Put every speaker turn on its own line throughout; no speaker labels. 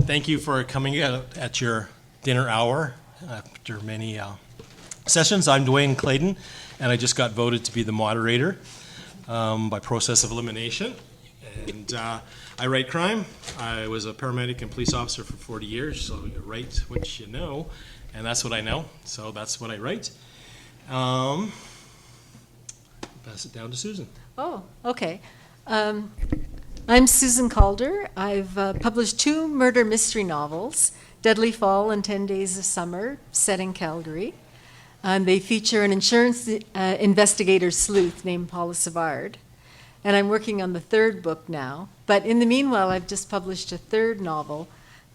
thank you for coming at your dinner hour after many sessions. I'm Dwayne Clayton, and I just got voted to be the moderator by process of elimination. And I write crime. I was a paramedic and police officer for 40 years, so you write what you know, and that's what I know, so that's what I write. Pass it down to Susan.
Oh, okay. I'm Susan Calder. I've published 2 murder mystery novels, Deadly Fall and 10 Days of Summer, set in Calgary. They feature an insurance investigator sleuth named Paula Savard. And I'm working on the 3rd book now. But in the meanwhile, I've just published a 3rd novel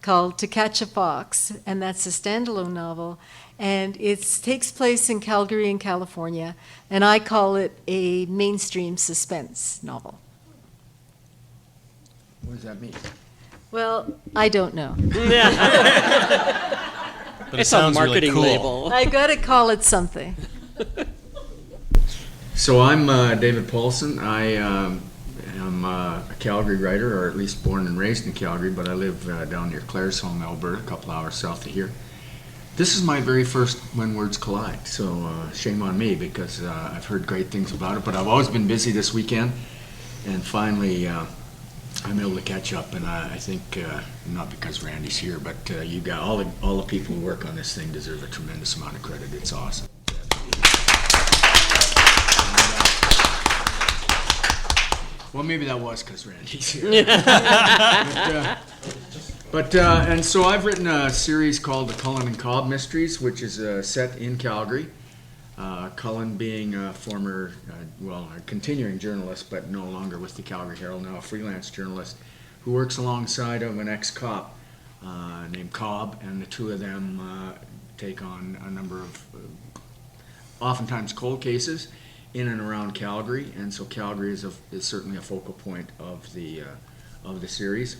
called To Catch a Fox, and that's a standalone novel. And it takes place in Calgary in California, and I call it a mainstream suspense novel.
What does that mean?
Well, I don't know.
But
It's a marketing
really
label.
I gotta call it something.
So I'm David Paulson. I am a Calgary writer, or at least born and raised in Calgary, but I live down near Claresholm, Alberta, a couple hours south of here. This is my very first When Words Collide, so shame on me because I've heard great things about it, but I've always been busy this weekend, and finally I'm able to catch up, and I think, not because Randy's here, but you got all the people who work on this thing deserve a tremendous amount of credit. It's awesome. Well, maybe that was because Randy's here. And so I've written a series called the Cullen and Cobb Mysteries, which is set in Calgary. Cullen being a former, a continuing journalist, but no longer with the Calgary Herald, now a freelance journalist who works alongside of an ex-cop named Cobb, and the two of them take on a number of oftentimes cold cases in and around Calgary, and so Calgary is certainly a focal point of the series.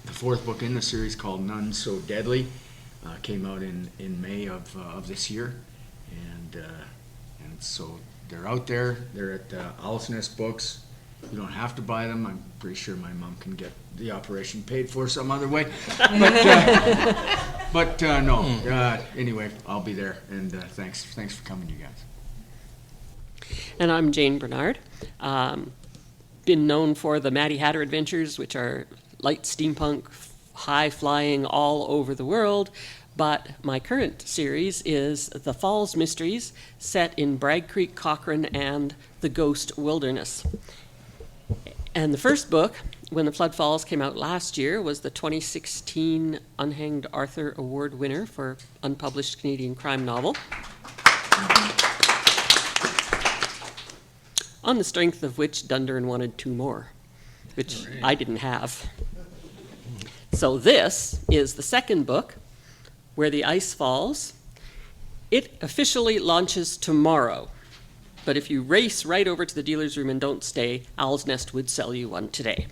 The 4th book in the series, called None So Deadly, came out in May of this year, and so they're out there. They're at Owl's Nest Books. You don't have to buy them. I'm pretty sure my mom can get the operation paid for some other way. But no. Anyway, I'll be there, and thanks for coming, you guys.
And I'm Jane Bernard. Been known for the Maddie Hatter adventures, which are light steampunk, high-flying all over the world. But my current series is The Falls Mysteries, set in Bragg Creek, Cochrane, and the Ghost Wilderness. And the first book, When the Flood Falls, came out last year, was the 2016 Unhanged Arthur Award winner for unpublished Canadian crime novel. On the strength of which Dundurn wanted 2 more, which I didn't have. So this is the 2nd book, Where the Ice Falls. It officially launches tomorrow, but if you race right over to the dealer's room and don't stay, Owl's Nest would sell you one today.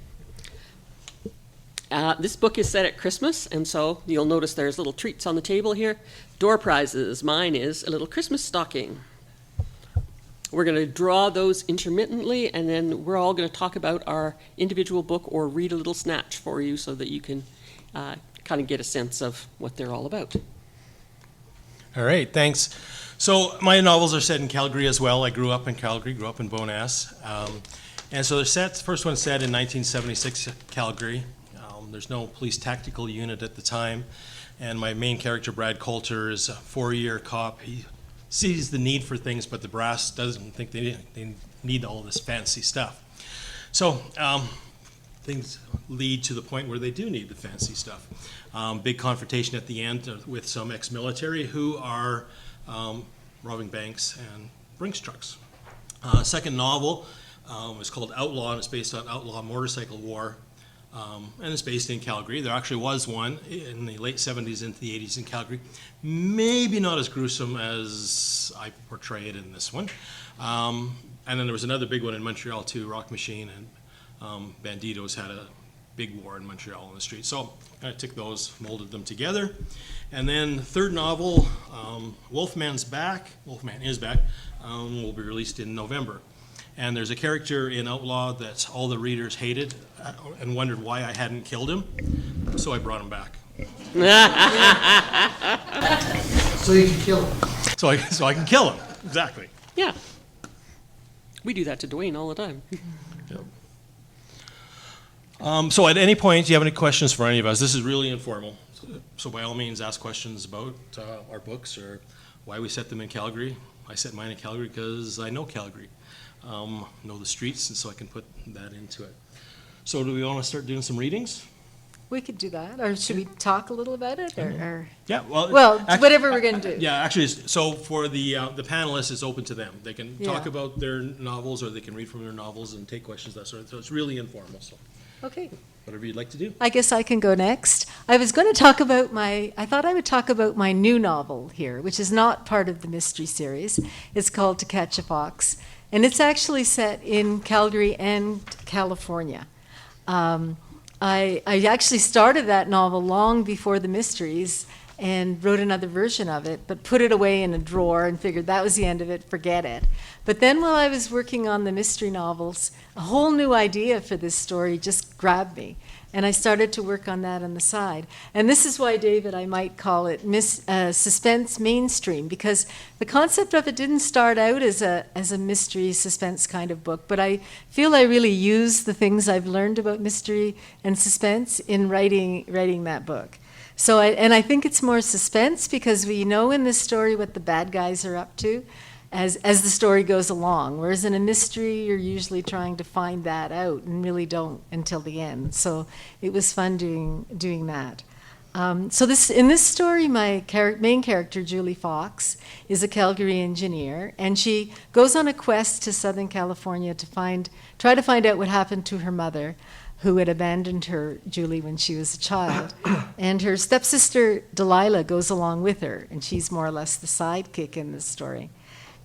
This book is set at Christmas, and so you'll notice there's little treats on the table here. Door prizes. Mine is a little Christmas stocking. We're going to draw those intermittently, and then we're all going to talk about our individual book or read a little snatch for you so that you can kind of get a sense of what they're all about.
All right, thanks. So my novels are set in Calgary as well. I grew up in Calgary, grew up in Bowness. And so they're set, first one set in 1976 Calgary. There's no police tactical unit at the time. And my main character, Brad Coulter, is a 4-year cop. He sees the need for things, but the brass doesn't think they need all this fancy stuff. So things lead to the point where they do need the fancy stuff. Big confrontation at the end with some ex-military who are robbing banks and Brinks trucks. Second novel is called Outlaw, and it's based on outlaw motorcycle war. And it's based in Calgary. There actually was one in the late 70s into the 80s in Calgary. Maybe not as gruesome as I portray it in this one. And then there was another big one in Montreal too, Rock Machine, and Banditos had a big war in Montreal on the street. So I took those, molded them together. And then the third novel, Wolfman is Back, will be released in November. And there's a character in Outlaw that all the readers hated and wondered why I hadn't killed him, so I brought him back.
So you can kill him.
So I can kill him, exactly.
Yeah. We do that to Dwayne all the time.
So at any point, do you have any questions for any of us? This is really informal, so by all means, ask questions about our books or why we set them in Calgary. I set mine in Calgary because I know Calgary, know the streets, and so I can put that into it. So do we want to start doing some readings?
We could do that, or should we talk a little about it, or
Yeah,
well, whatever we're going to do.
Yeah, actually, so for the panelists, it's open to them. They can talk
Yeah.
about their novels, or they can read from their novels and take questions, that sort of. So it's really informal. So
Okay.
whatever you'd like to do.
I guess I can go next. I was going to talk about I thought I would talk about my new novel here, which is not part of the mystery series. It's called To Catch a Fox, and it's actually set in Calgary and California. I actually started that novel long before the mysteries and wrote another version of it, but put it away in a drawer and figured that was the end of it, forget it. But then while I was working on the mystery novels, a whole new idea for this story just grabbed me. And I started to work on that on the side. And this is why, David, I might call it suspense mainstream, because the concept of it didn't start out as a mystery suspense kind of book, but I feel I really use the things I've learned about mystery and suspense in writing that book. So I think it's more suspense because we know in this story what the bad guys are up to as the story goes along, whereas in a mystery you're usually trying to find that out and really don't until the end. So it was fun doing that. So in this story, my main character, Julie Fox, is a Calgary engineer, and she goes on a quest to Southern California to try to find out what happened to her mother, who had abandoned her, Julie, when she was a child. And her stepsister, Delilah, goes along with her, and she's more or less the sidekick in this story.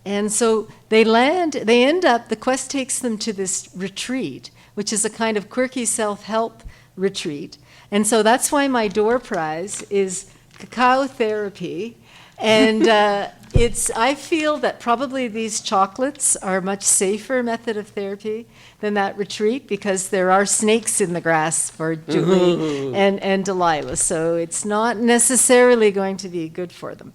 And so the quest takes them to this retreat, which is a kind of quirky self-help retreat. And so that's why my door prize is cacao therapy. And I feel that probably these chocolates are a much safer method of therapy than that retreat, because there are snakes in the grass for Julie and Delilah. So it's not necessarily going to be good for them.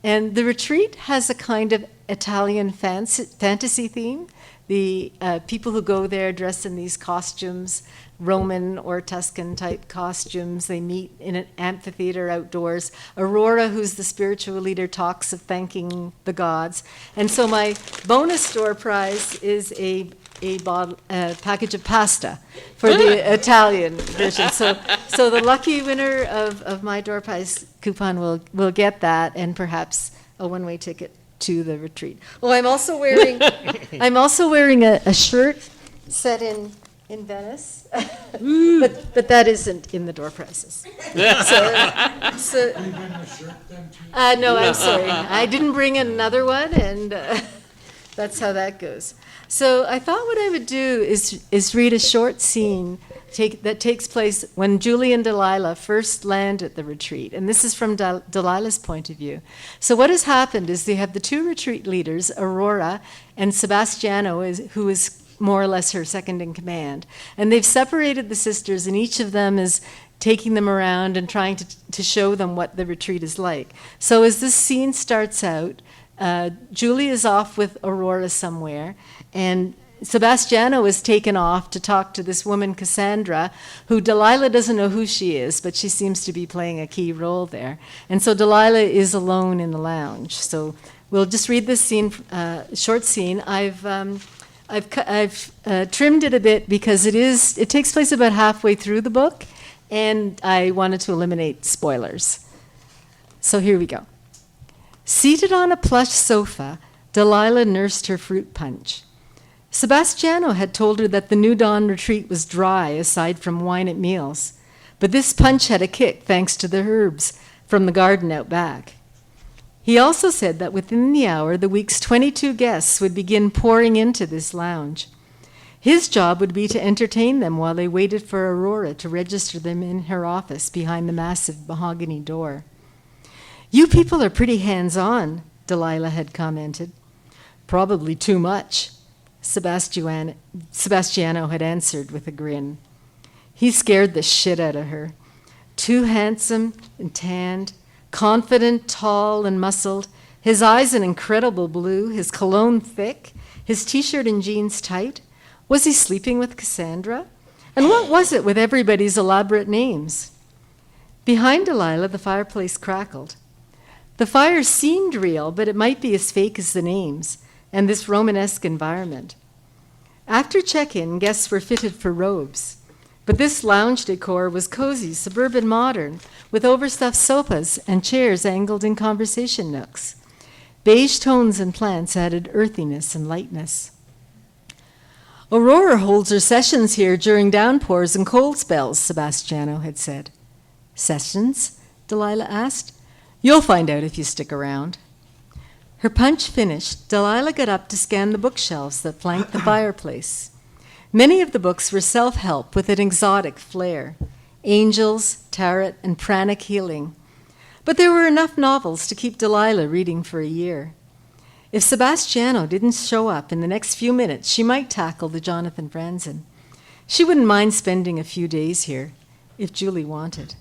And the retreat has a kind of Italian fantasy theme. The people who go there dress in these costumes, Roman or Tuscan type costumes. They meet in an amphitheater outdoors. Aurora, who's the spiritual leader, talks of thanking the gods. And so my bonus door prize is a package of pasta for the Italian version. So the lucky winner of my door prize coupon will get that, and perhaps a one-way ticket to the retreat. Oh, I'm also wearing a shirt set in Venice, but that isn't in the door prizes. No, I'm sorry, I didn't bring another one, and that's how that goes. So I thought what I would do is read a short scene that takes place when Julie and Delilah first land at the retreat. And this is from Delilah's point of view. So what has happened is they have the two retreat leaders, Aurora and Sebastiano, who is more or less her second in command. And they've separated the sisters, and each of them is taking them around and trying to show them what the retreat is like. So as this scene starts out, Julie is off with Aurora somewhere, and Sebastiano is taken off to talk to this woman, Cassandra, who Delilah doesn't know who she is, but she seems to be playing a key role there. And so Delilah is alone in the lounge. So we'll just read this scene, short scene. I've trimmed it a bit because it takes place about halfway through the book, and I wanted to eliminate spoilers. So here we go. Seated on a plush sofa, Delilah nursed her fruit punch. Sebastiano had told her that the New Dawn retreat was dry aside from wine at meals, but this punch had a kick thanks to the herbs from the garden out back. He also said that within the hour, the week's 22 guests would begin pouring into this lounge. His job would be to entertain them while they waited for Aurora to register them in her office behind the massive mahogany door. "You people are pretty hands-on," Delilah had commented. "Probably too much." Sebastiano had answered with a grin. He scared the shit out of her. Too handsome and tanned, confident, tall, and muscled, his eyes an incredible blue, his cologne thick, his t-shirt and jeans tight. Was he sleeping with Cassandra? And what was it with everybody's elaborate names? Behind Delilah, the fireplace crackled. The fire seemed real, but it might be as fake as the names and this Romanesque environment. After check-in, guests were fitted for robes, but this lounge decor was cozy, suburban modern, with overstuffed sofas and chairs angled in conversation nooks. Beige tones and plants added earthiness and lightness. Aurora holds her sessions here during downpours and cold spells, Sebastiano had said. Sessions? Delilah asked. You'll find out if you stick around. Her punch finished, Delilah got up to scan the bookshelves that flanked the fireplace. Many of the books were self-help with an exotic flair. Angels, tarot, and pranic healing. But there were enough novels to keep Delilah reading for a year. If Sebastiano didn't show up in the next few minutes, she might tackle the Jonathan Franzen. She wouldn't mind spending a few days here, if Julie wanted.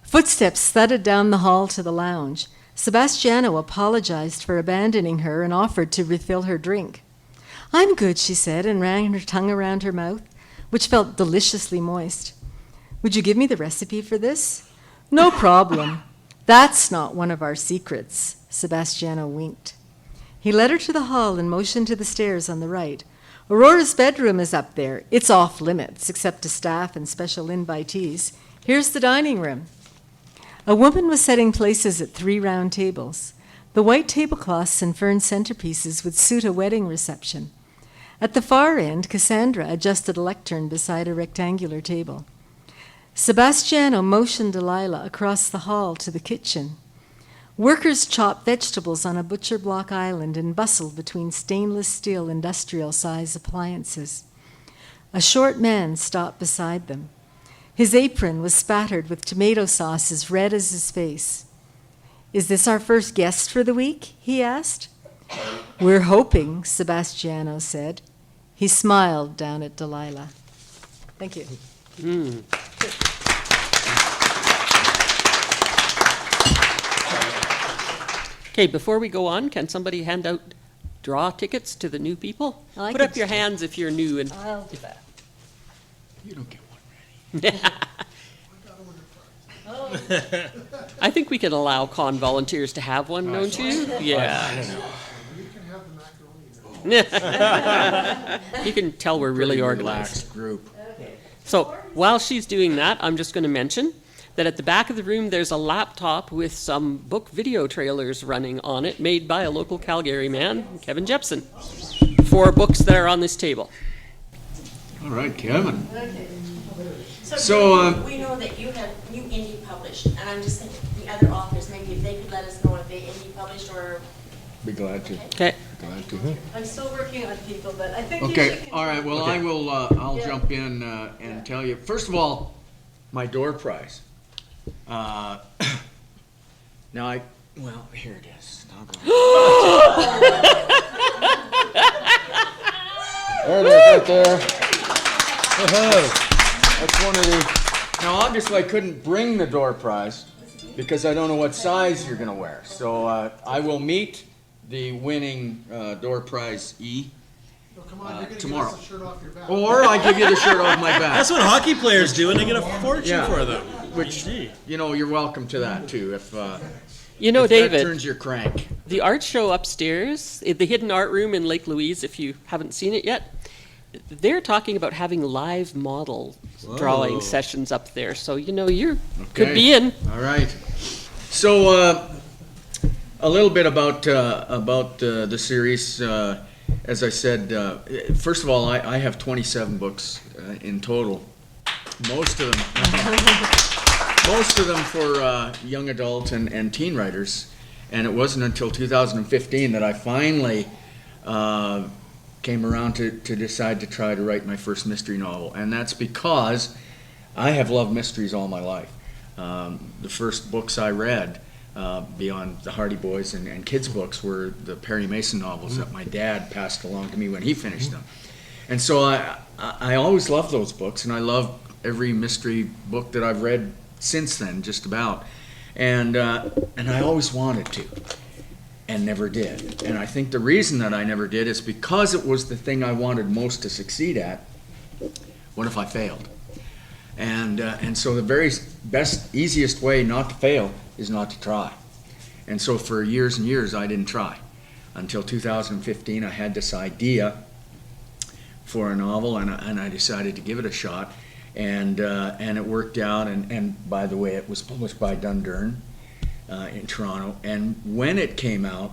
Footsteps thudded down the hall to the lounge. Sebastiano apologized for abandoning her and offered to refill her drink. I'm good, she said, and ran her tongue around her mouth, which felt deliciously moist. Would you give me the recipe for this? No problem. That's not one of our secrets, Sebastiano winked. He led her to the hall and motioned to the stairs on the right. Aurora's bedroom is up there. It's off limits, except to staff and special invitees. Here's the dining room. A woman was setting places at 3 round tables. The white tablecloths and fern centerpieces would suit a wedding reception. At the far end, Cassandra adjusted a lectern beside a rectangular table. Sebastiano motioned Delilah across the hall to the kitchen. Workers chopped vegetables on a butcher block island and bustled between stainless steel industrial-size appliances. A short man stopped beside them. His apron was spattered with tomato sauce as red as his face. Is this our first guest for the week? He asked. We're hoping, Sebastiano said. He smiled down at Delilah. Thank you.
Okay, before we go on, can somebody hand out draw tickets to the new people?
I
Put
could-
up your hands if you're new. And
I'll do that.
You don't get one ready.
I think we can allow con volunteers to have one, don't you? Yeah.
You can have the macaroni.
You can tell we're really organized.
Relaxed group.
So while she's doing that, I'm just going to mention that at the back of the room there's a laptop with some book video trailers running on it made by a local Calgary man, Kevin Jepson, for books that are on this table.
All right, Kevin. So,
So we know that you indie published, and I'm just thinking the other authors, maybe if they could let us know if they indie published or.
Be glad to.
Okay.
Glad to.
I'm still working on people, but I think
Okay, all right, well, I will, I'll jump in and tell you, first of all, my door prize. Now here it is. There it is, right there. That's one of the, now obviously I couldn't bring the door prize because I don't know what size you're gonna wear. So I will meet the winning door prize E.
Oh, come on, you're gonna
tomorrow.
give us the shirt off your back.
Or I give you the shirt off my back.
That's what hockey players do, and they get a fortune
Yeah.
for them.
Which, you know, you're welcome to that too, if
You know,
if that
David,
turns your crank.
the art show upstairs, the Hidden Art Room in Lake Louise, if you haven't seen it yet, they're talking about having live model drawing sessions up there. So, you know, you could
Okay.
be in.
All right. So, a little bit about the series. As I said, first of all, I have 27 books in total. Most of them for young adult and teen writers. And it wasn't until 2015 that I finally came around to decide to try to write my first mystery novel. And that's because I have loved mysteries all my life. The first books I read beyond the Hardy Boys and kids' books were the Perry Mason novels that my dad passed along to me when he finished them. And so I always loved those books, and I love every mystery book that I've read since then, just about. And I always wanted to, and never did. And I think the reason that I never did is because it was the thing I wanted most to succeed at. What if I failed? And so the very best, easiest way not to fail is not to try. And so for years and years, I didn't try. Until 2015, I had this idea for a novel, and I decided to give it a shot. And it worked out, and by the way, it was published by Dundurn in Toronto. And when it came out,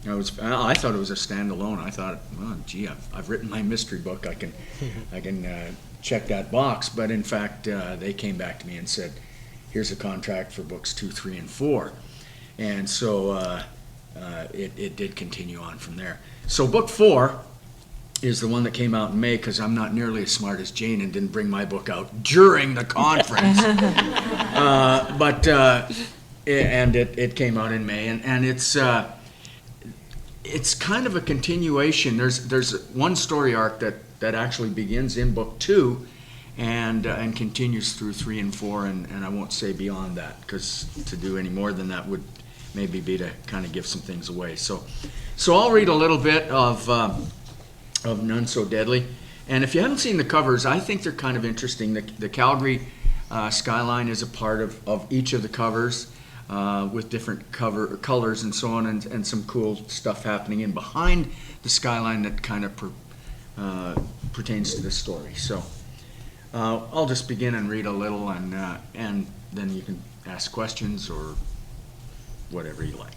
I thought it was a standalone. I thought, well, gee, I've written my mystery book. I can check that box. But in fact, they came back to me and said, here's a contract for books 2, 3, and 4. And so it did continue on from there. So book 4 is the one that came out in May, because I'm not nearly as smart as Jane and didn't bring my book out during the conference. And it came out in May, and it's kind of a continuation. There's one story arc that actually begins in book 2 and continues through 3 and 4, and I won't say beyond that, because to do any more than that would maybe be to kind of give some things away. So I'll read a little bit of None So Deadly. And if you haven't seen the covers, I think they're kind of interesting. The Calgary skyline is a part of each of the covers with different colors and so on, and some cool stuff happening in behind the skyline that kind of pertains to the story. So I'll just begin and read a little, and then you can ask questions or whatever you like.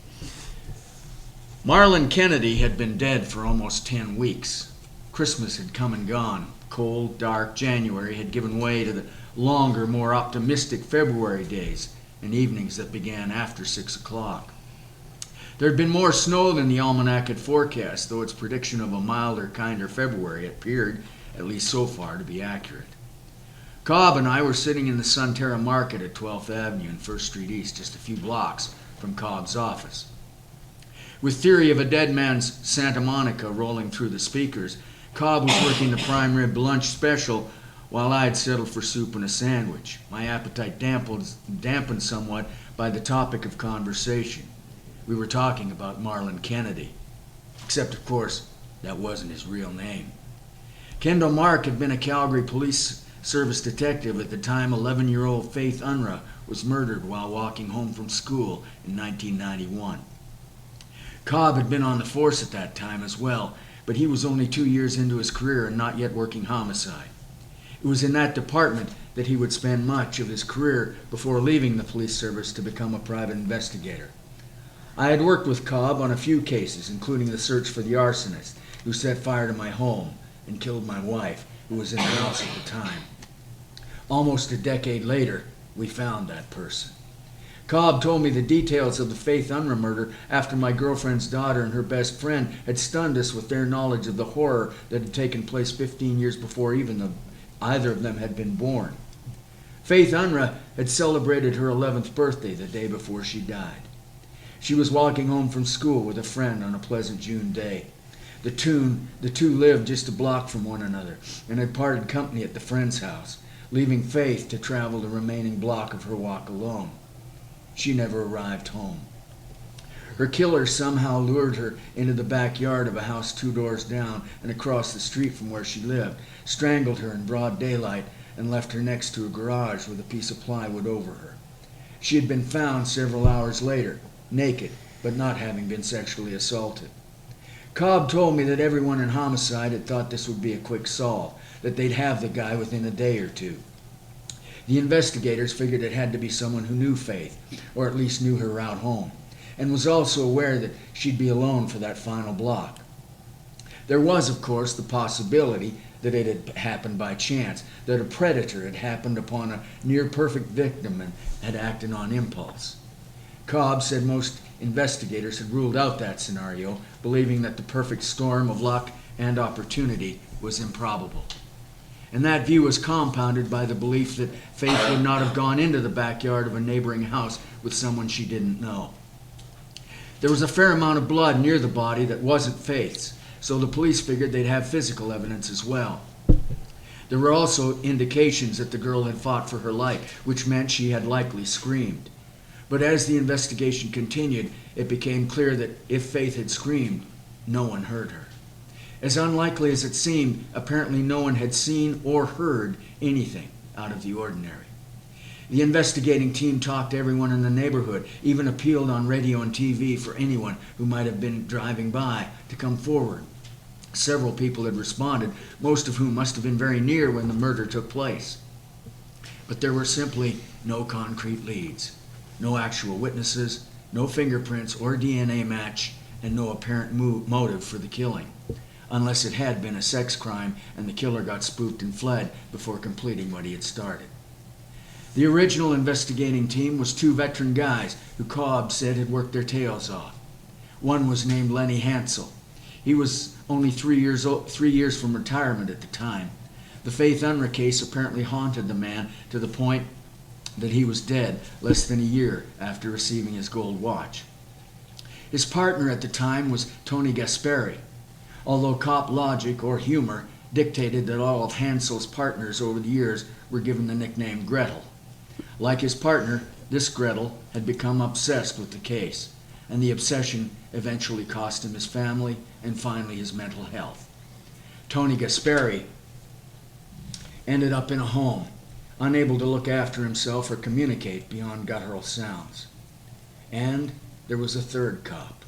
Marlon Kennedy had been dead for almost 10 weeks. Christmas had come and gone. Cold, dark January had given way to the longer, more optimistic February days and evenings that began after 6 o'clock. There had been more snow than the almanac had forecast, though its prediction of a milder, kinder February appeared, at least so far, to be accurate. Cobb and I were sitting in the Sunterra Market at 12th Avenue and 1st Street East, just a few blocks from Cobb's office. With Theory of a Dead Man's Santa Monica rolling through the speakers, Cobb was working the prime rib lunch special while I had settled for soup and a sandwich, my appetite dampened somewhat by the topic of conversation. We were talking about Marlon Kennedy. Except, of course, that wasn't his real name. Kendall Mark had been a Calgary Police Service detective at the time 11-year-old Faith Unruh was murdered while walking home from school in 1991. Cobb had been on the force at that time as well, but he was only 2 years into his career and not yet working homicide. It was in that department that he would spend much of his career before leaving the police service to become a private investigator. I had worked with Cobb on a few cases, including the search for the arsonist who set fire to my home and killed my wife, who was in the house at the time. Almost a decade later, we found that person. Cobb told me the details of the Faith Unruh murder after my girlfriend's daughter and her best friend had stunned us with their knowledge of the horror that had taken place 15 years before either of them had been born. Faith Unruh had celebrated her 11th birthday the day before she died. She was walking home from school with a friend on a pleasant June day. The two lived just a block from one another and had parted company at the friend's house, leaving Faith to travel the remaining block of her walk alone. She never arrived home. Her killer somehow lured her into the backyard of a house 2 doors down and across the street from where she lived, strangled her in broad daylight, and left her next to a garage with a piece of plywood over her. She had been found several hours later, naked, but not having been sexually assaulted. Cobb told me that everyone in homicide had thought this would be a quick solve, that they'd have the guy within a day or two. The investigators figured it had to be someone who knew Faith, or at least knew her route home, and was also aware that she'd be alone for that final block. There was, of course, the possibility that it had happened by chance, that a predator had happened upon a near-perfect victim and had acted on impulse. Cobb said most investigators had ruled out that scenario, believing that the perfect storm of luck and opportunity was improbable. And that view was compounded by the belief that Faith would not have gone into the backyard of a neighboring house with someone she didn't know. There was a fair amount of blood near the body that wasn't Faith's, so the police figured they'd have physical evidence as well. There were also indications that the girl had fought for her life, which meant she had likely screamed. But as the investigation continued, it became clear that if Faith had screamed, no one heard her. As unlikely as it seemed, apparently no one had seen or heard anything out of the ordinary. The investigating team talked to everyone in the neighborhood, even appealed on radio and TV for anyone who might have been driving by to come forward. Several people had responded, most of whom must have been very near when the murder took place. But there were simply no concrete leads, no actual witnesses, no fingerprints or DNA match, and no apparent motive for the killing, unless it had been a sex crime and the killer got spooked and fled before completing what he had started. The original investigating team was two veteran guys who Cobb said had worked their tails off. One was named Lenny Hansel. He was only 3 years from retirement at the time. The Faith Unruh case apparently haunted the man to the point that he was dead less than a year after receiving his gold watch. His partner at the time was Tony Gasperi, although cop logic or humor dictated that all of Hansel's partners over the years were given the nickname Gretel. Like his partner, this Gretel had become obsessed with the case, and the obsession eventually cost him his family and finally his mental health. Tony Gasperi ended up in a home, unable to look after himself or communicate beyond guttural sounds. And there was a third cop.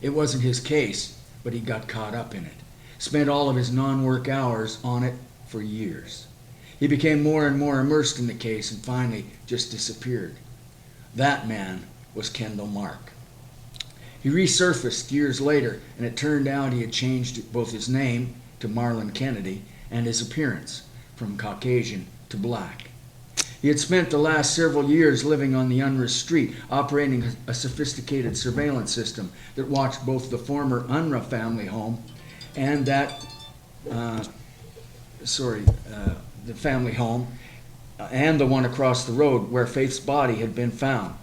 It wasn't his case, but he got caught up in it, spent all of his non-work hours on it for years. He became more and more immersed in the case and finally just disappeared. That man was Kendall Mark. He resurfaced years later, and it turned out he had changed both his name to Marlon Kennedy and his appearance from Caucasian to black. He had spent the last several years living on the Unruh Street, operating a sophisticated surveillance system that watched both the former Unruh family home and the family home and the one across the road where Faith's body had been found.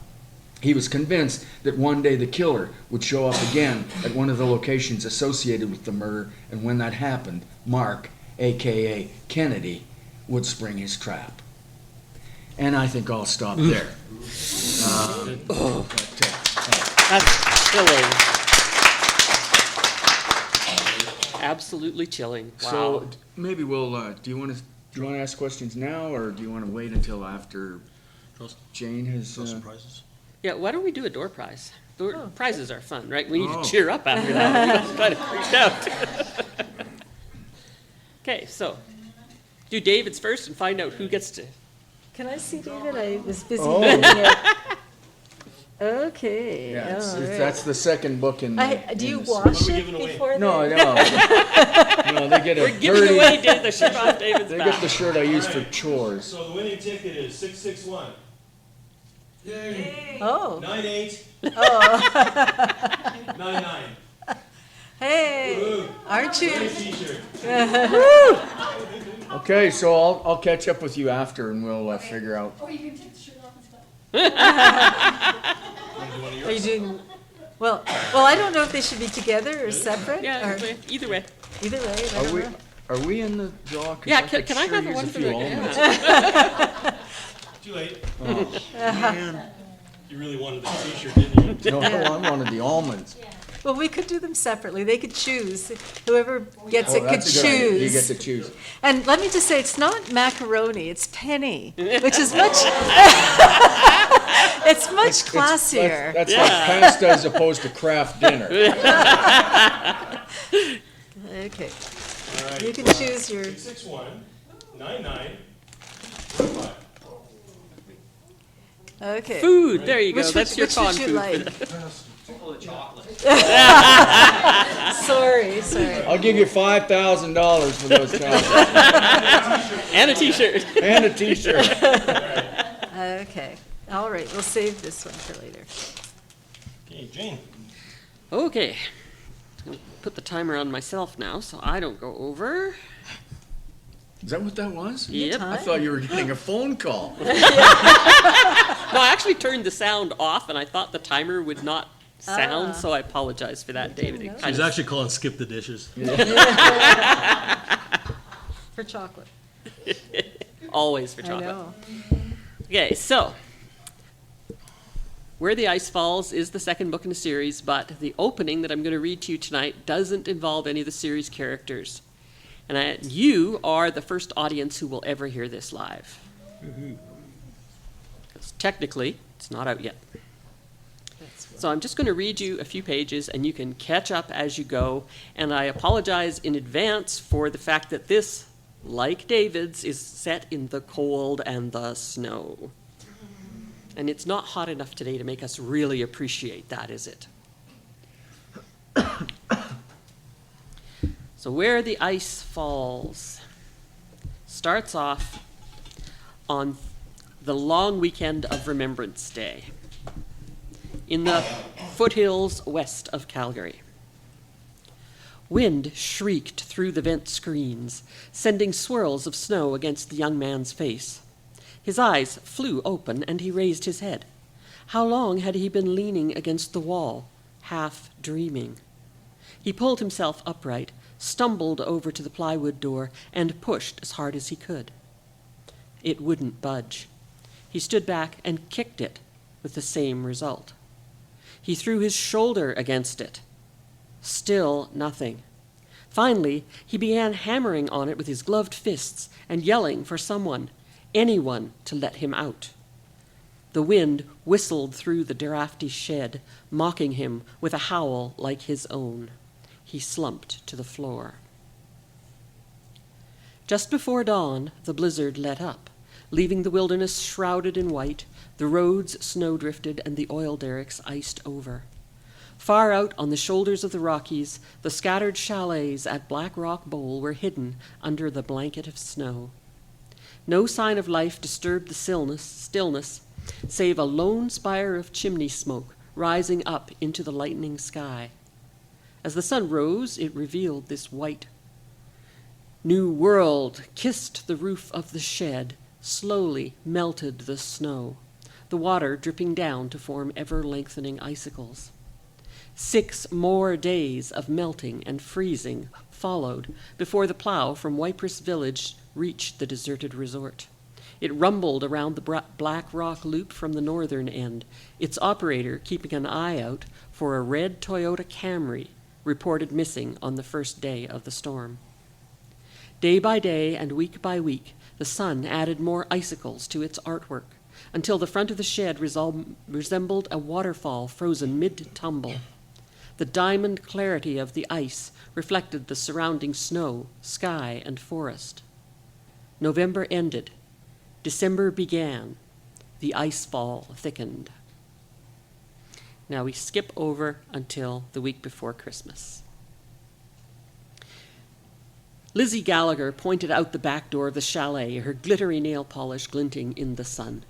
He was convinced that one day the killer would show up again at one of the locations associated with the murder, and when that happened, Mark, aka Kennedy, would spring his trap. And I think I'll stop there.
That's chilling. Absolutely chilling. Wow.
So maybe we'll. Do you want to ask questions now, or do you want to wait until after Jane has?
Surprises.
Yeah, why don't we do a door prize? Door prizes are fun, right? We need
Oh.
to cheer up after that. We got kind of freaked out. Okay, so do David's first and find out who gets to.
Can I see David? I was busy
Oh.
looking at. Okay.
Yeah,
all right.
that's the second book in.
Do you
in the
wash
What are we
it
giving away?
before
No,
the?
no. They get a
We're giving
dirty.
away the shirt off David's
They
back.
get the shirt I use for chores.
So the winning ticket is 661
Oh,
98
oh,
99.
hey,
Woo.
aren't you?
Nice t-shirt.
Okay, so I'll catch up with you after, and we'll figure out.
Oh, you can take the shirt off and stuff.
Are you doing? Well, I don't know if they should be together or separate.
Yeah,
or,
either way.
either way. I
Are
don't
we?
know.
Are we in the draw? 'Cause
Yeah,
could
can I
sure
have the
use
one
a
for
few
the
almonds.
Too late.
Oh, man.
You really wanted that t-shirt, didn't you?
No, I wanted the almonds.
Well, we could do them separately. They could choose. Whoever gets it could
That's a good idea. You
choose.
get to choose.
And let me just say, it's not macaroni, it's penny, which is much, it's much classier.
That's like pasta as opposed to craft dinner.
Okay,
All right.
you can choose your,
661 99
okay.
Food, there you go.
Which
That's your
which
con
would you
food.
like?
Full of chocolate.
Sorry.
I'll give you $5,000 for those chocolates
And a t-shirt.
and a T-shirt.
Okay, all right, we'll save this one for later.
Okay, Jane.
Okay. I'm gonna put the timer on myself now so I don't go over.
Is that what that was?
Yep.
I thought you were getting a phone call.
No, I actually turned the sound off, and I thought the timer would not sound, so I apologize for that, David. It
know.
He's
kind of,
actually calling skip the dishes.
For chocolate.
always for
I
chocolate.
know.
Okay, so Where the Ice Falls is the second book in the series, but the opening that I'm going to read to you tonight doesn't involve any of the series characters. And you are the first audience who will ever hear this live. 'Cause technically, it's not out yet. So I'm just going to read you a few pages, and you can catch up as you go. And I apologize in advance for the fact that this, like David's, is set in the cold and the snow. And it's not hot enough today to make us really appreciate that, is it? So Where the Ice Falls starts off on the long weekend of Remembrance Day in the foothills west of Calgary. Wind shrieked through the vent screens, sending swirls of snow against the young man's face. His eyes flew open, and he raised his head. How long had he been leaning against the wall, half dreaming? He pulled himself upright, stumbled over to the plywood door, and pushed as hard as he could. It wouldn't budge. He stood back and kicked it, with the same result. He threw his shoulder against it. Still nothing. Finally, he began hammering on it with his gloved fists and yelling for someone, anyone, to let him out. The wind whistled through the drafty shed, mocking him with a howl like his own. He slumped to the floor. Just before dawn, the blizzard let up, leaving the wilderness shrouded in white, the roads snow-drifted, and the oil derricks iced over. Far out on the shoulders of the Rockies, the scattered chalets at Black Rock Bowl were hidden under the blanket of snow. No sign of life disturbed the stillness, save a lone spire of chimney smoke rising up into the lightening sky. As the sun rose, it revealed this white new world, kissed the roof of the shed, slowly melted the snow, the water dripping down to form ever-lengthening icicles. 6 more days of melting and freezing followed before the plow from Wypress Village reached the deserted resort. It rumbled around the Black Rock Loop from the northern end, its operator keeping an eye out for a red Toyota Camry reported missing on the first day of the storm. Day by day and week by week, the sun added more icicles to its artwork, until the front of the shed resembled a waterfall frozen mid-tumble. The diamond clarity of the ice reflected the surrounding snow, sky, and forest. November ended. December began. The ice fall thickened. Now we skip over until the week before Christmas. Lizzie Gallagher pointed out the back door of the chalet, her glittery nail polish glinting in the sun.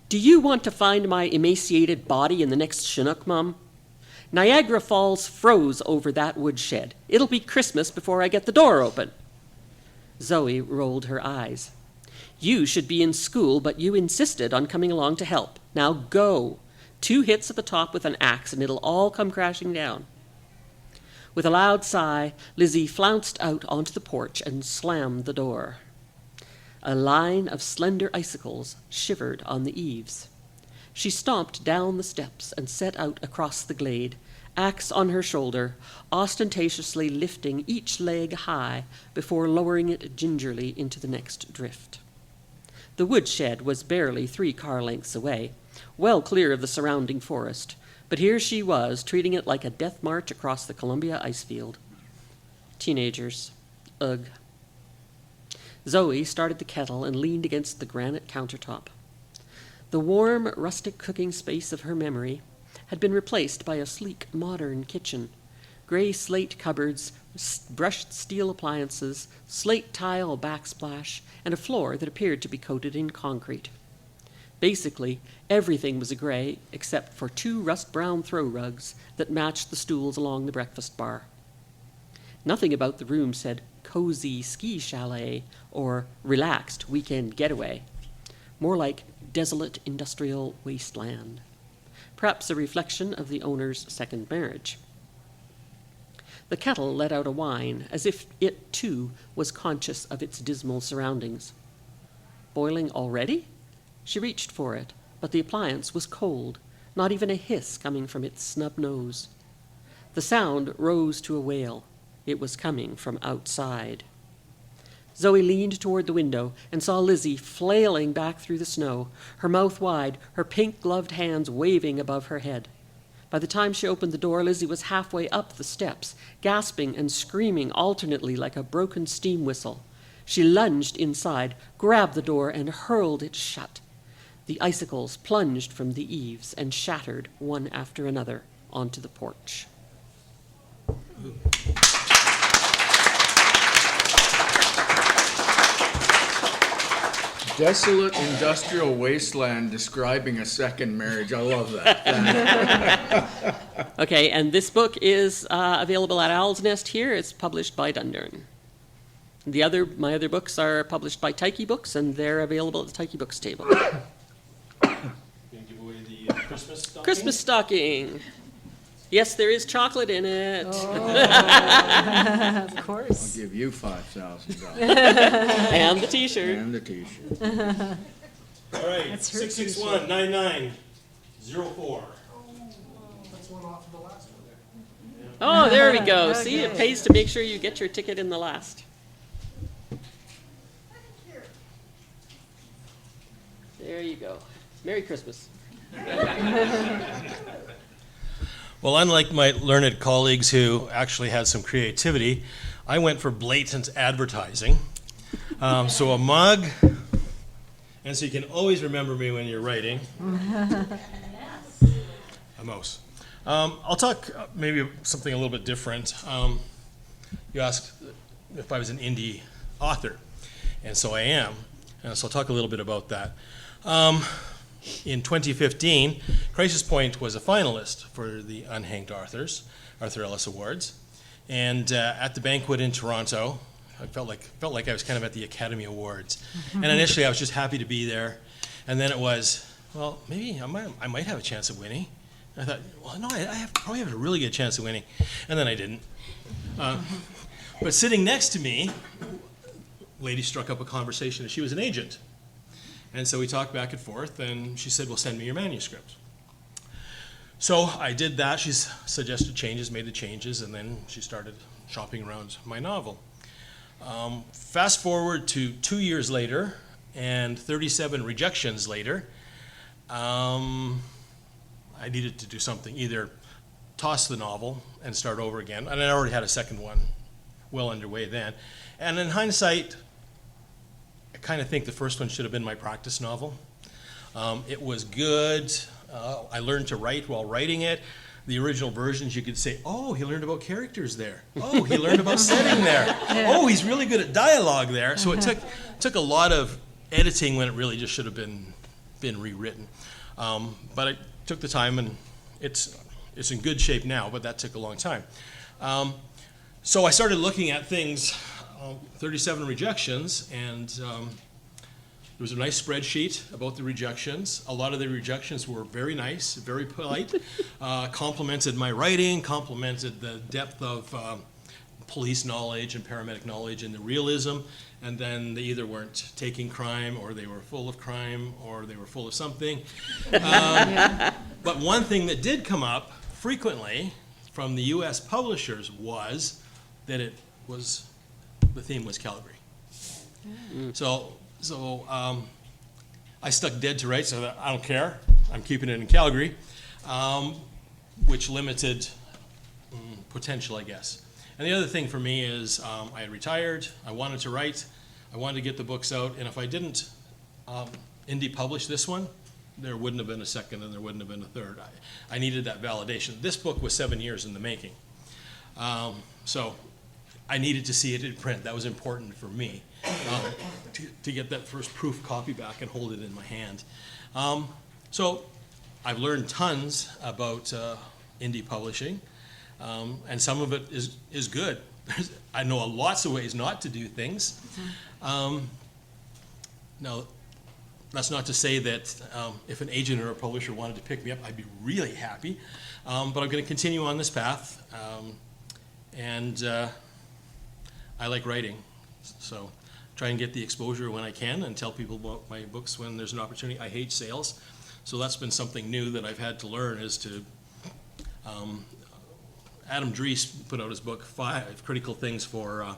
"Do you want to find my emaciated body in the next Chinook, Mum? Niagara Falls froze over that woodshed. It'll be Christmas before I get the door open." Zoe rolled her eyes. "You should be in school, but you insisted on coming along to help. Now go. 2 hits at the top with an axe, and it'll all come crashing down." With a loud sigh, Lizzie flounced out onto the porch and slammed the door. A line of slender icicles shivered on the eaves. She stomped down the steps and set out across the glade, axe on her shoulder, ostentatiously lifting each leg high before lowering it gingerly into the next drift. The woodshed was barely 3 car lengths away, well clear of the surrounding forest, but here she was, treating it like a death march across the Columbia icefield. Teenagers. Ugh. Zoe started the kettle and leaned against the granite countertop. The warm, rustic cooking space of her memory had been replaced by a sleek, modern kitchen. Gray slate cupboards, brushed steel appliances, slate tile backsplash, and a floor that appeared to be coated in concrete. Basically, everything was a gray except for 2 rust-brown throw rugs that matched the stools along the breakfast bar. Nothing about the room said cozy ski chalet or relaxed weekend getaway. More like desolate industrial wasteland. Perhaps a reflection of the owner's second marriage. The kettle let out a whine, as if it, too, was conscious of its dismal surroundings. Boiling already? She reached for it, but the appliance was cold, not even a hiss coming from its snub nose. The sound rose to a wail. It was coming from outside. Zoe leaned toward the window and saw Lizzie flailing back through the snow, her mouth wide, her pink-gloved hands waving above her head. By the time she opened the door, Lizzie was halfway up the steps, gasping and screaming alternately like a broken steam whistle. She lunged inside, grabbed the door, and hurled it shut. The icicles plunged from the eaves and shattered one after another onto the porch.
Desolate industrial wasteland describing a second marriage. I love that.
Okay, and this book is available at Owl's Nest here. It's published by Dundurn. My other books are published by Tyche Books, and they're available at the Tyche Books table.
Gonna give away the Christmas stocking?
Christmas stocking. Yes, there is chocolate in it.
Of
I'll
course.
give you $5,000
And the T-shirt.
and the T-shirt.
All right,
That's her
661-9904.
That's one off of the last one there.
Oh, there we go. See, it
Okay.
pays to make sure you get your ticket in the last. There you go. Merry Christmas.
Well, unlike my learned colleagues who actually had some creativity, I went for blatant advertising. So a mug, and so you can always remember me when you're writing. A mouse. I'll talk maybe something a little bit different. You asked if I was an indie author, and so I am. And so I'll talk a little bit about that. In 2015, Crisis Point was a finalist for the Unhanged Arthur Ellis Awards. And at the banquet in Toronto, I felt like I was kind of at the Academy Awards. And initially I was just happy to be there. And then it was, well, maybe I might have a chance of winning. And I thought, well, no, I probably have a really good chance of winning. And then I didn't. But sitting next to me, a lady struck up a conversation, and she was an agent. And so we talked back and forth, and she said, well, send me your manuscript. So I did that. She suggested changes, made the changes, and then she started shopping around my novel. Fast forward to 2 years later, and 37 rejections later, I needed to do something, either toss the novel and start over again, and I already had a second one well underway then. And in hindsight, I kind of think the first one should have been my practice novel. It was good. I learned to write while writing it. The original versions, you could say, oh, he learned about characters there. Oh, he learned about setting there. Oh, he's really good at dialogue there. So it took a lot of editing when it really just should have been rewritten. But I took the time, and it's in good shape now, but that took a long time. So I started looking at things, 37 rejections, and there was a nice spreadsheet about the rejections. A lot of the rejections were very nice, very polite, complimented my writing, complimented the depth of police knowledge and paramedic knowledge and the realism, and then they either weren't taking crime, or they were full of crime, or they were full of something. But one thing that did come up frequently from the U.S. publishers was that the theme was Calgary. So I stuck dead to rights, so that I don't care. I'm keeping it in Calgary, which limited potential, I guess. And the other thing for me is I had retired. I wanted to write. I wanted to get the books out. And if I didn't indie publish this one, there wouldn't have been a second, and there wouldn't have been a third. I needed that validation. This book was 7 years in the making. So I needed to see it in print. That was important for me, to get that first proof copy back and hold it in my hand. So I've learned tons about indie publishing, and some of it is good. I know lots of ways not to do things. Now, that's not to say that if an agent or a publisher wanted to pick me up, I'd be really happy. But I'm going to continue on this path. And I like writing. So try and get the exposure when I can and tell people about my books when there's an opportunity. I hate sales. So that's been something new that I've had to learn is to Adam Dries put out his book, 5 Critical Things for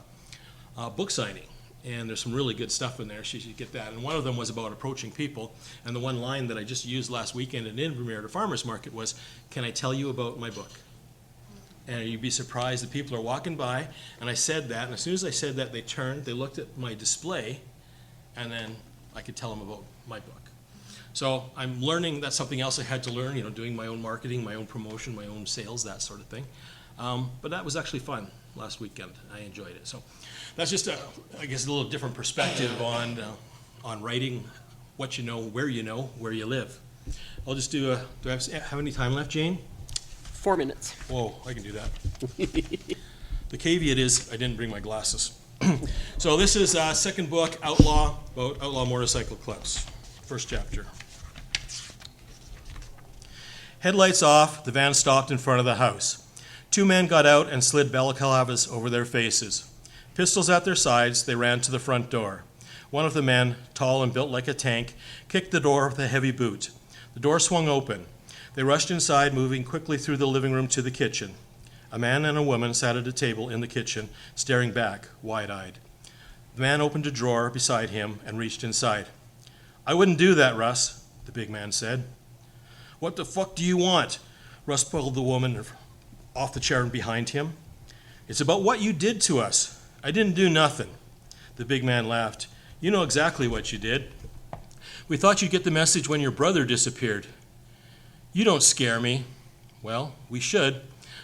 Book Signing. And there's some really good stuff in there. You should get that. And one of them was about approaching people. And the one line that I just used last weekend at Invermere at a farmer's market was, "Can I tell you about my book?" And you'd be surprised that people are walking by. And I said that. And as soon as I said that, they turned, they looked at my display, and then I could tell them about my book. So I'm learning. That's something else I had to learn, doing my own marketing, my own promotion, my own sales, that sort of thing. But that was actually fun last weekend. I enjoyed it. So that's just, I guess, a little different perspective on writing, what you know, where you live. I'll just do I have any time left, Jane?
4 minutes.
Whoa, I can do that. The caveat is I didn't bring my glasses. So this is second book, Outlaw, about outlaw motorcycle clubs. First chapter. Headlights off, the van stopped in front of the house. 2 men got out and slid balaclavas over their faces. Pistols at their sides, they ran to the front door. One of the men, tall and built like a tank, kicked the door with a heavy boot. The door swung open. They rushed inside, moving quickly through the living room to the kitchen. A man and a woman sat at a table in the kitchen, staring back, wide-eyed. The man opened a drawer beside him and reached inside. "I wouldn't do that, Russ," the big man said. "What the fuck do you want?" Russ pulled the woman off the chair behind him. "It's about what you did to us." "I didn't do nothing." The big man laughed. "You know exactly what you did. We thought you'd get the message when your brother disappeared." "You don't scare me." "Well, we should."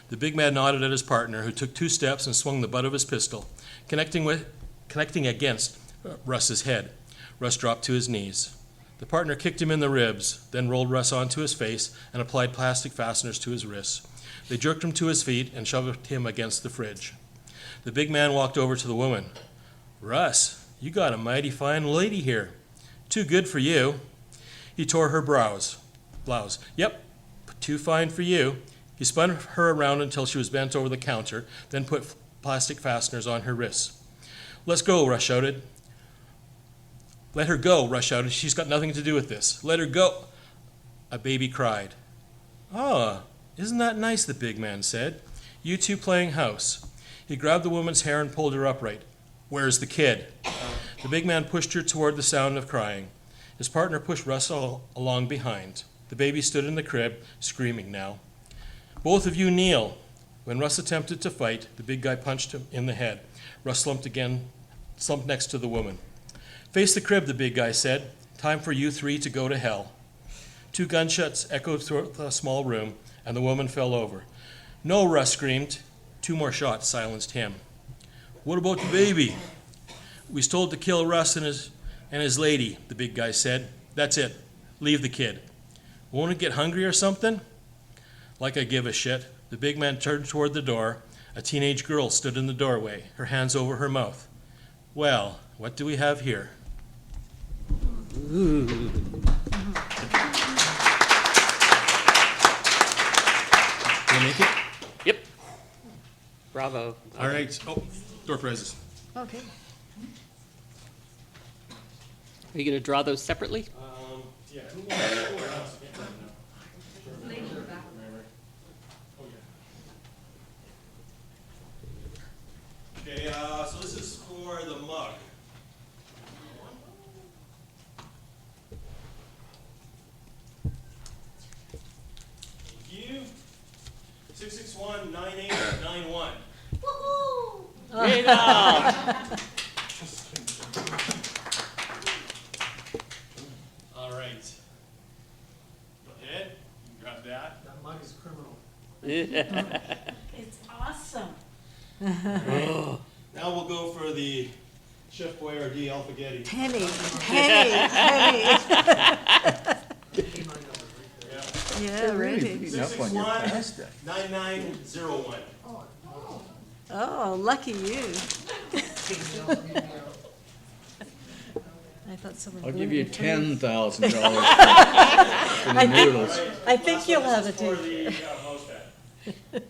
The big man nodded at his partner, who took 2 steps and swung the butt of his pistol, connecting against Russ's head. Russ dropped to his knees. The partner kicked him in the ribs, then rolled Russ onto his face and applied plastic fasteners to his wrists. They jerked him to his feet and shoved him against the fridge. The big man walked over to the woman. "Russ, you got a mighty fine lady here. Too good for you." He tore her blouse. "Yep, too fine for you." He spun her around until she was bent over the counter, then put plastic fasteners on her wrists. "Let's go," Russ shouted. "Let her go," Russ shouted. "She's got nothing to do with this. Let her go." A baby cried. "Ah, isn't that nice?" the big man said. "You two playing house." He grabbed the woman's hair and pulled her upright. "Where's the kid?" The big man pushed her toward the sound of crying. His partner pushed Russ along behind. The baby stood in the crib, screaming now. "Both of you kneel." When Russ attempted to fight, the big guy punched him in the head. Russ slumped next to the woman. "Face the crib," the big guy said. "Time for you 3 to go to hell." 2 gunshots echoed through the small room, and the woman fell over. "No," Russ screamed. 2 more shots silenced him. "What about the baby?" "We was told to kill Russ and his lady," the big guy said. "That's it. Leave the kid." "Won't it get hungry or something?" "Like I give a shit." The big man turned toward the door. A teenage girl stood in the doorway, her hands over her mouth. "Well, what do we have here?"
Ooh.
Can you make it?
Yep. Bravo.
All right. Oh, door prizes.
Okay.
Are you going to draw those separately?
Yeah. Okay, so this is for the mug. Thank you. 661-9891.
Woohoo!
Way to go.
All right. Go ahead. You got that.
That mug is criminal.
It's awesome.
Now we'll go for the Chef Boyardee Alphagetti.
Penny. Yeah, right.
661-9901.
Oh, lucky you. I thought someone.
I'll
blew
give you
your face.
$10,000 for the noodles.
I think you'll have it
For
too.
the house pad.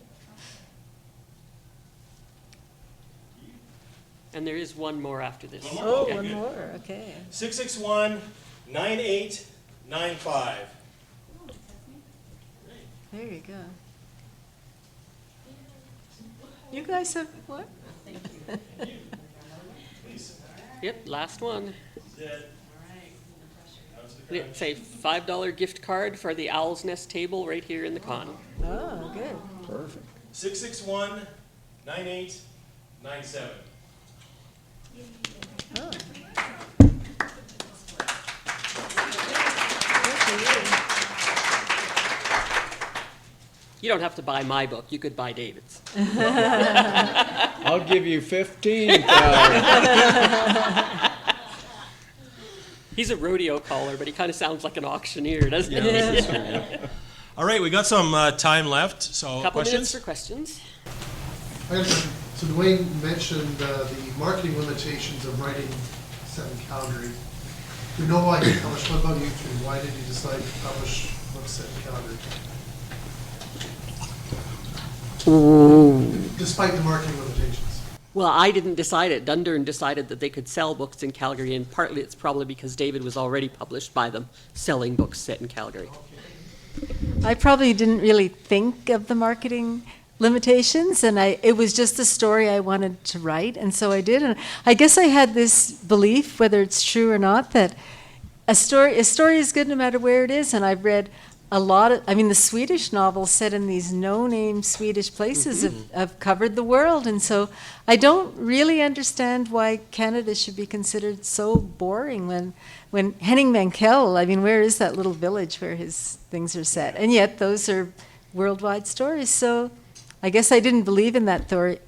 And there is one more after this.
Oh,
Okay.
one more, okay.
661-9895.
There you go. You guys have what?
Yep, last one.
Dead.
It's a $5 gift card for the Owl's Nest table right here in the con.
Oh, good.
Perfect.
661-9897.
Oh.
You don't have to buy my book, you could buy David's.
I'll give you 15,000.
He's a rodeo caller, but he kind of sounds like an auctioneer, doesn't he?
All right, we got some time left, so
Couple minutes
questions?
for questions.
I got a question. So Dwayne mentioned the marketing limitations of writing set in Calgary. We know why you published. What about you three? Why did you decide to publish books set in Calgary? Despite the marketing limitations.
Well, I didn't decide it. Dundurn decided that they could sell books in Calgary, and partly it's probably because David was already published by them, selling books set in Calgary.
I probably didn't really think of the marketing limitations, and it was just a story I wanted to write, and so I did. And I guess I had this belief, whether it's true or not, that a story is good no matter where it is. And I've read a lot of, the Swedish novels set in these no-name Swedish places have covered the world, and so I don't really understand why Canada should be considered so boring when Henning Mankell, where is that little village where his things are set? And yet those are worldwide stories. So I guess I didn't believe in that theory,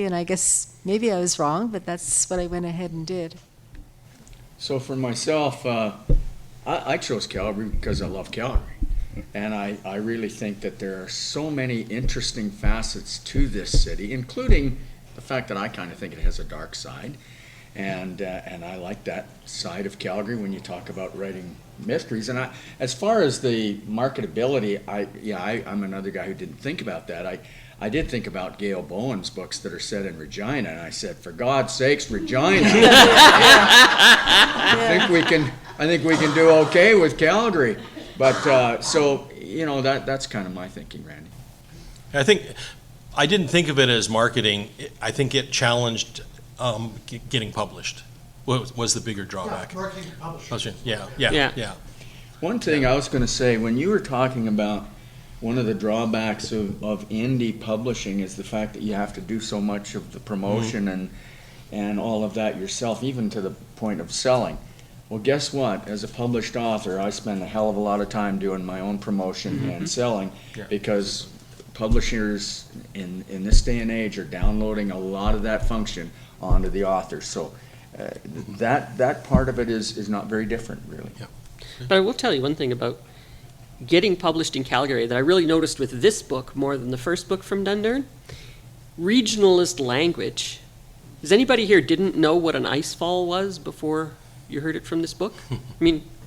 and I guess maybe I was wrong, but that's what I went ahead and did.
So for myself, I chose Calgary because I love Calgary. And I really think that there are so many interesting facets to this city, including the fact that I kind of think it has a dark side. And I like that side of Calgary when you talk about writing mysteries. And as far as the marketability, I'm another guy who didn't think about that. I did think about Gail Bowen's books that are set in Regina, and I said, for God's sakes, Regina. I think we can do okay with Calgary. But that's kind of my thinking, Randy.
I didn't think of it as marketing. I think it challenged getting published. Was the bigger drawback?
Yeah, marketing and publishing.
Yeah.
One thing I was going to say, when you were talking about one of the drawbacks of indie publishing is the fact that you have to do so much of the promotion and all of that yourself, even to the point of selling. Well, guess what? As a published author, I spend a hell of a lot of time doing my own promotion and selling because publishers in this day and age are downloading a lot of that function onto the author. So that part of it is not very different, really.
Yeah.
But I will tell you one thing about getting published in Calgary that I really noticed with this book more than the first book from Dundurn. Regionalist language. Does anybody here didn't know what an ice fall was before you heard it from this book?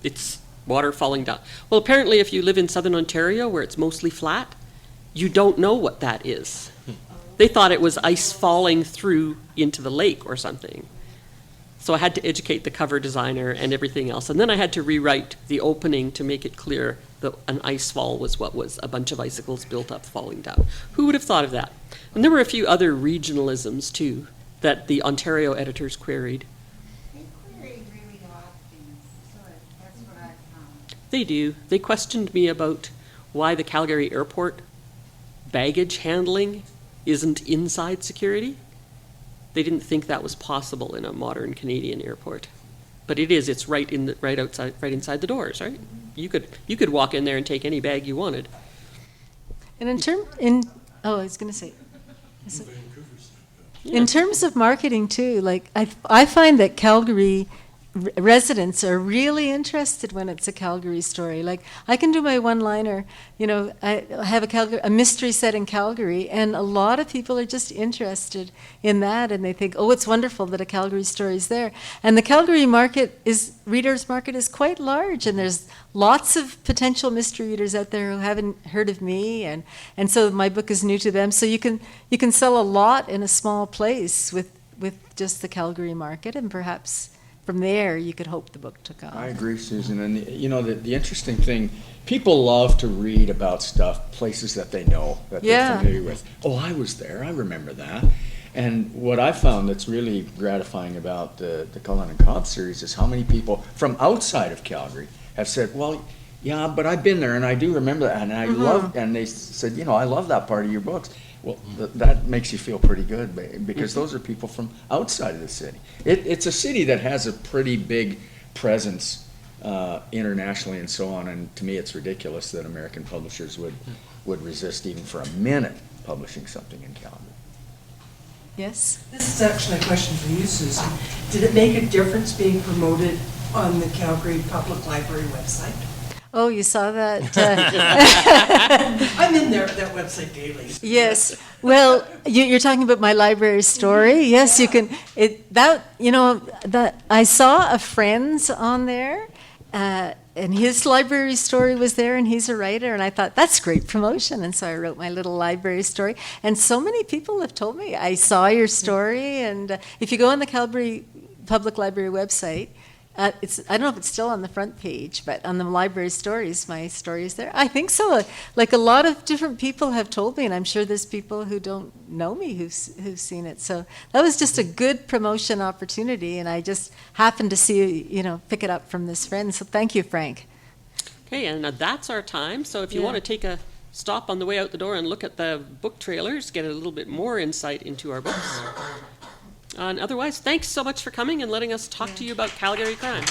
It's water falling down. Well, apparently if you live in southern Ontario where it's mostly flat, you don't know what that is. They thought it was ice falling through into the lake or something. So I had to educate the cover designer and everything else. And then I had to rewrite the opening to make it clear that an ice fall was what was a bunch of icicles built up falling down. Who would have thought of that? And there were a few other regionalisms too that the Ontario editors queried.
They queried really odd things, so that's what I found.
They do. They questioned me about why the Calgary airport baggage handling isn't inside security. They didn't think that was possible in a modern Canadian airport, but it is. It's right inside the doors, right? You could walk in there and take any bag you wanted.
And I was going to say, in terms of marketing too, I find that Calgary residents are really interested when it's a Calgary story. Like, I can do my one-liner, I have a mystery set in Calgary, and a lot of people are just interested in that, and they think, oh, it's wonderful that a Calgary story is there. And the Calgary readers' market is quite large, and there's lots of potential mystery readers out there who haven't heard of me, and so my book is new to them. So you can sell a lot in a small place with just the Calgary market, and perhaps from there, you could hope the book took off.
I agree, Susan. And the interesting thing, people love to read about places that they know, that they're familiar with. Oh, I was there. I remember that. And what I found that's really gratifying about the Cullen and Cobb series is how many people from outside of Calgary have said, well, yeah, but I've been there and I do remember that, and I love, and they said, I love that part of your books. Well, that makes you feel pretty good, because those are people from outside of the city. It's a city that has a pretty big presence internationally and so on, and to me it's ridiculous that American publishers would resist even for a minute publishing something in Calgary.
Yes?
This is actually a question for you, Susan. Did it make a difference being promoted on the Calgary Public Library website?
Oh, you saw that?
I'm in that website daily.
Yes. Well, you're talking about my library story. Yes, you can. I saw a Friends on there, and his library story was there, and he's a writer, and I thought, that's great promotion. And so I wrote my little library story. And so many people have told me, I saw your story. And if you go on the Calgary Public Library website, I don't know if it's still on the front page, but on the library stories, my story is there. I think so. Like, a lot of different people have told me, and I'm sure there's people who don't know me who've seen it. So that was just a good promotion opportunity, and I just happened to see, pick it up from this friend. So thank you, Frank.
Okay, and that's our time. So if you want to take a stop on the way out the door and look at the book trailers, get a little bit more insight into our books. And otherwise, thanks so much for coming and letting us talk to you about Calgary crime.